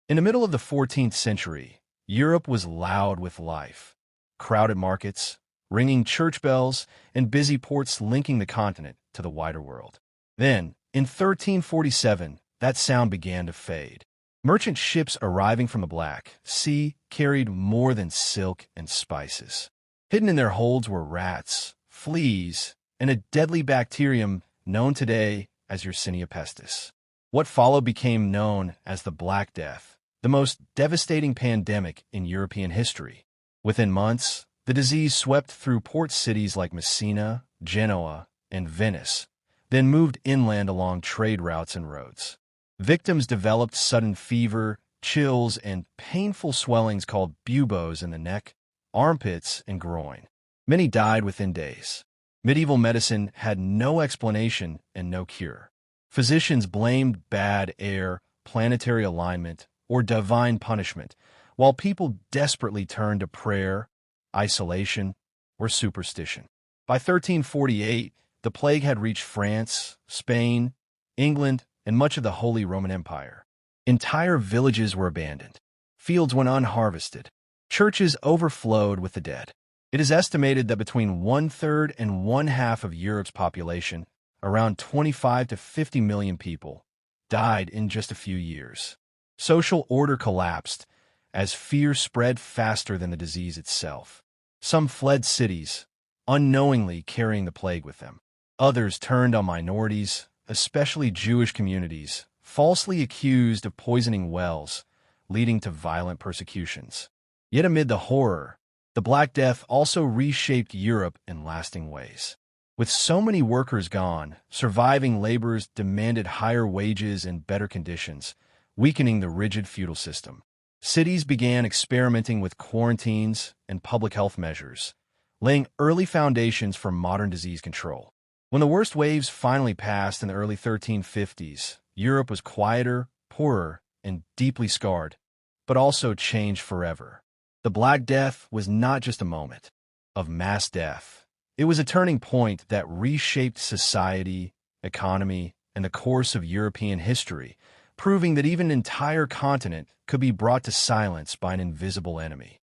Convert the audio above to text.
In the middle of the 14th century, Europe was loud with life. Crowded markets, ringing church bells, and busy ports linking the continent to the wider world. Then, in 1347, that sound began to fade. Merchant ships arriving from the Black Sea carried more than silk and spices. Hidden in their holds were rats, fleas, and a deadly bacterium known today as Yersinia pestis. What followed became known as the Black Death, the most devastating pandemic in European history. Within months, the disease swept through port cities like Messina, Genoa, and Venice, then moved inland along trade routes and roads. Victims developed sudden fever, chills, and painful swellings called buboes in the neck, armpits, and groin. Many died within days. Medieval medicine had no explanation and no cure. Physicians blamed bad air, planetary alignment, or divine punishment, while people desperately turned to prayer, isolation, or superstition. By 1348, the plague had reached France, Spain, England, and much of the Holy Roman Empire. Entire villages were abandoned. Fields went unharvested. Churches overflowed with the dead. It is estimated that between one-third and one-half of Europe's population, around 25 to 50 million people, died in just a few years. Social order collapsed as fear spread faster than the disease itself. Some fled cities, unknowingly carrying the plague with them. Others turned on minorities, especially Jewish communities, falsely accused of poisoning wells, leading to violent persecutions. Yet amid the horror, the Black Death also reshaped Europe in lasting ways. With so many workers gone, surviving laborers demanded higher wages and better conditions, weakening the rigid feudal system. Cities began experimenting with quarantines and public health measures, laying early foundations for modern disease control. When the worst waves finally passed in the early 1350s, Europe was quieter, poorer, and deeply scarred, but also changed forever. The Black Death was not just a moment of mass death. It was a turning point that reshaped society, economy, and the course of European history, proving that even an entire continent could be brought to silence by an invisible enemy.